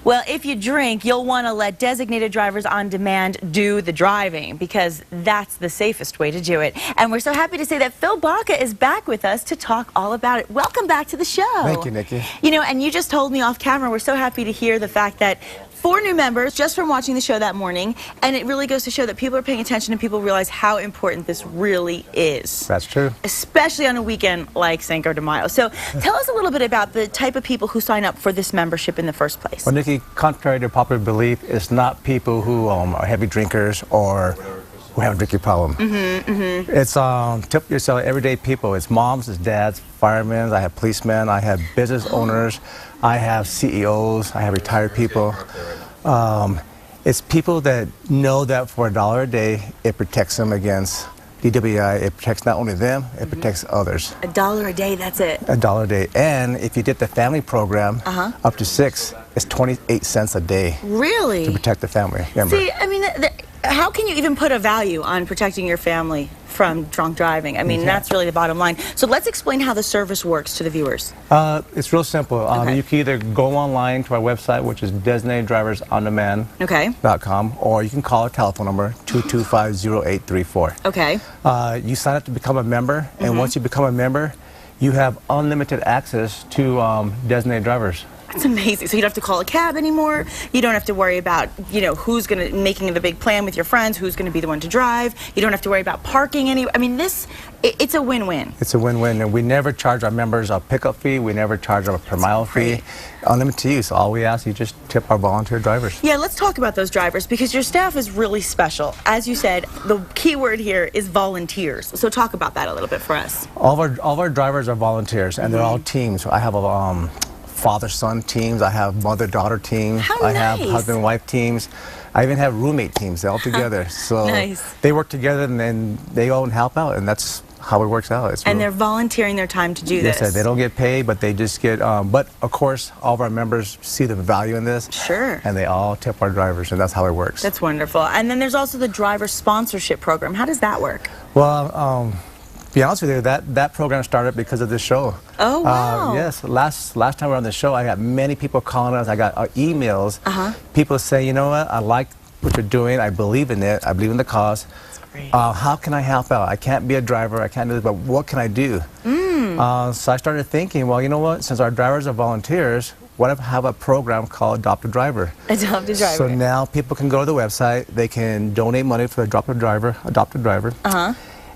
Well, if you drink, you'll want to let designated drivers on demand do the driving because that's the safest way to do it. And we're so happy to say that Phil Baca is back with us to talk all about it. Welcome back to the show. Thank you, Nikki. You know, and you just told me off camera, we're so happy to hear the fact that 4 new members just from watching the show that morning, and it really goes to show that people are paying attention and people realize how important this really is. That's true. Especially on a weekend like Cinco de Mayo. So tell us a little bit about the type of people who sign up for this membership in the first place. Well, Nikki, contrary to popular belief, it's not people who are heavy drinkers or who have a drinking problem. It's typical everyday people. It's moms, it's dads, firemen, I have policemen, I have business owners, I have CEOs, I have retired people. It's people that know that for $1 a day, it protects them against DWI. It protects not only them, it protects others. $1 a day, that's it. $1 a day. And if you did the family program, up to 6, it's 28 cents a day. Really? To protect the family member. See, I mean, how can you even put a value on protecting your family from drunk driving? I mean, that's really the bottom line. So let's explain how the service works to the viewers. It's real simple. You can either go online to our website, which is designateddriversondemand.com, or you can call our telephone number, 225-0834. Okay. You sign up to become a member, and once you become a member, you have unlimited access to designated drivers. That's amazing. So you don't have to call a cab anymore. You don't have to worry about, you know, who's going to making the big plan with your friends, who's going to be the one to drive. You don't have to worry about parking I mean, it's a win-win. It's a win-win, and we never charge our members a pickup fee. We never charge them a per mile fee. Unlimited use. All we ask, you just tip our volunteer drivers. Yeah, let's talk about those drivers because your staff is really special. As you said, the key word here is volunteers. So talk about that a little bit for us. All of our drivers are volunteers, and they're all teams. I have a father-son teams, I have mother-daughter teams, I have husband-wife teams, I even have roommate teams, they're all together. So they work together and then they all help out, and that's how it works out. And they're volunteering their time to do this. Yes, they don't get paid, but they just get, but of course, all of our members see the value in this. Sure. And they all tip our drivers, and that's how it works. That's wonderful. And then there's also the driver sponsorship program. How does that work? Well, to be honest with you, that program started because of this show. Oh, wow. Yes, last time we were on the show, I got many people calling us. I got emails. People say, you know what, I like what you're doing. I believe in it. I believe in the cause. That's great. How can I help out? I can't be a driver. I can't do this, but what can I do? So I started thinking, well, you know what, since our drivers are volunteers, what if I have a program called Adopt a Driver? Adopt a Driver. So now people can go to the website. They can donate money for Adopt a Driver.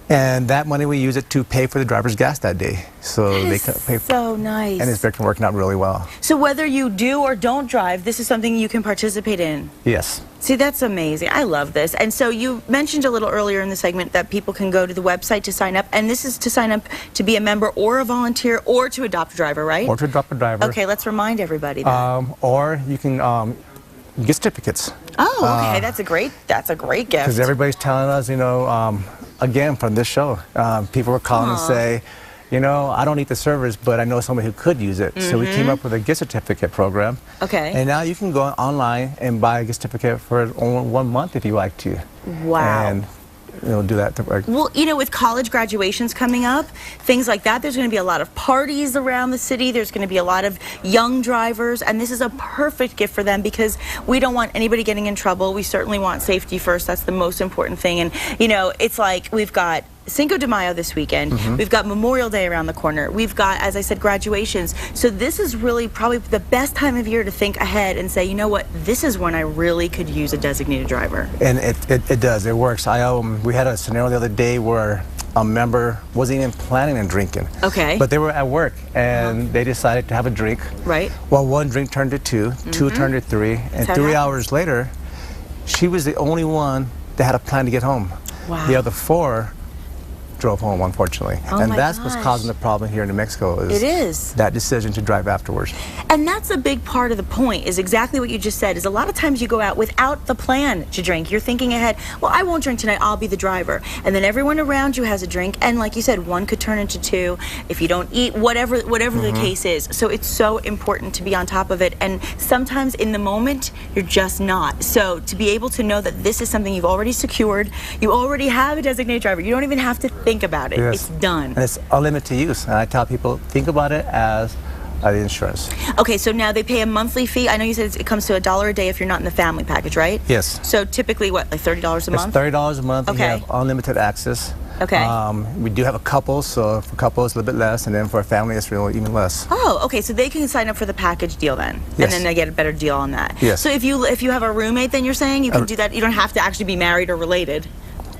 And that money we use it to pay for the driver's gas that day. So they can pay for so nice. And it's been working out really well. So whether you do or don't drive, this is something you can participate in. Yes. See, that's amazing. I love this. And so you mentioned a little earlier in the segment that people can go to the website to sign up, and this is to sign up to be a member or a volunteer or to adopt a driver, right? Or to adopt a driver. Okay, let's remind everybody that. Or you can get certificates. Oh, okay, that's a great gift. Because everybody's telling us, you know, again, from this show, people were calling and say, you know, I don't need the service, but I know somebody who could use it. So we came up with a gift certificate program. Okay. And now you can go online and buy a gift certificate for only 1 month if you like to. Wow. And do that. Well, you know, with college graduations coming up, things like that, there's going to be a lot of parties around the city. There's going to be a lot of young drivers, and this is a perfect gift for them because we don't want anybody getting in trouble. We certainly want safety first. That's the most important thing. And, you know, it's like we've got Cinco de Mayo this weekend. We've got Memorial Day around the corner. We've got, as I said, graduations. So this is really probably the best time of year to think ahead and say, you know what, this is when I really could use a designated driver. And it does. It works. We had a scenario the other day where a member wasn't even planning on drinking. Okay. But they were at work and they decided to have a drink. Right. Well, 1 drink turned to 2, 2 turned to 3, and 3 hours later, she was the only one that had a plan to get home. Wow. The other 4 drove home, unfortunately. And that's what's causing the problem here in New Mexico is that decision to drive afterwards. And that's a big part of the point, is exactly what you just said, is a lot of times you go out without the plan to drink. You're thinking ahead, well, I won't drink tonight, I'll be the driver. And then everyone around you has a drink, and like you said, 1 could turn into 2 if you don't eat, whatever the case is. So it's so important to be on top of it, and sometimes in the moment, you're just not. So to be able to know that this is something you've already secured, you already have a designated driver, you don't even have to think about it. Yes. It's done. And it's unlimited use. And I tell people, think about it as the insurance. Okay, so now they pay a monthly fee. I know you said it comes to $1 a day if you're not in the family package, right? Yes. So typically, what, like $30 a It's month? $30 a month. Okay. You have unlimited access. Okay. We do have a couple, so for couples it's a little bit less, and then for a family it's really even less. Oh, okay. So they can sign up for the package deal then, Yes. and then they get a better deal on that. Yes. So if you have a roommate, then you're saying you can do that. You don't have to actually be married or related.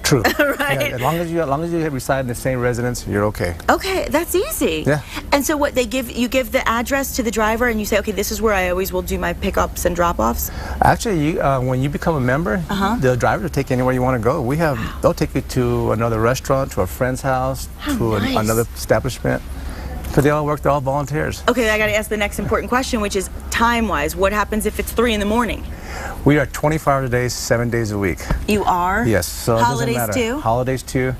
True. Right. Yeah, as long as you reside in the same residence, you're okay. Okay, that's easy. Yeah. And so what you give the address to the driver, and you say, okay, this is where I always will do my pickups and drop-offs. Actually, when you become a member, the driver will take you anywhere you want to go. They'll take you to another restaurant, to a friend's house, to nice. another establishment. Because they're all volunteers. Okay, I got to ask the next important question, which is time-wise. What happens if it's 3 in the morning? We are 24 hours a day, 7 days a week. You are? Yes. So Holidays it doesn't matter. too? Holidays too.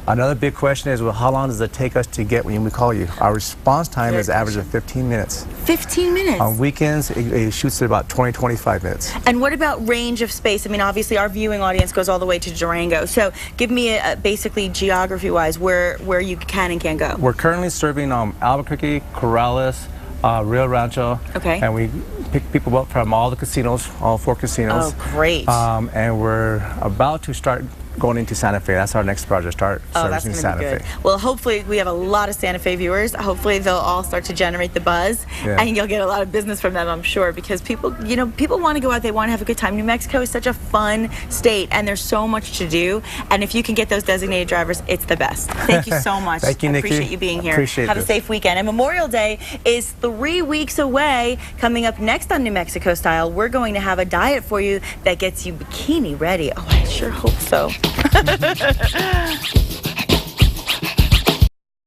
Another big question is, well, how long does it take us to get when we call you? Our response time Good is an average of 15 minutes. 15 minutes? On weekends, it shoots at about 20, 25 minutes. And what about range of space? I mean, obviously, our viewing audience goes all the way to Durango. So give me, basically, geography-wise, where you can and can't go. We're currently serving Albuquerque, Corrales, Rio Rancho. Okay. And we pick people up from all the casinos, all 4 casinos. Oh, great. And we're about to start going into Santa Fe. That's our next project, start Oh, that's servicing going to Santa be good. Fe. Well, hopefully we have a lot of Santa Fe viewers. Hopefully they'll all start to generate the buzz, Yeah. and you'll get a lot of business from them, I'm sure, because people want to go out. They want to have a good time. New Mexico is such a fun state, and there's so much to do. And if you can get those designated drivers, it's the best. Thank you so much. Thank you, I Nikki. appreciate you being here. Appreciate have it. a safe weekend. And Memorial Day is 3 weeks away. Coming up next on New Mexico Style, we're going to have a diet for you that gets you bikini ready. Oh, I sure hope so.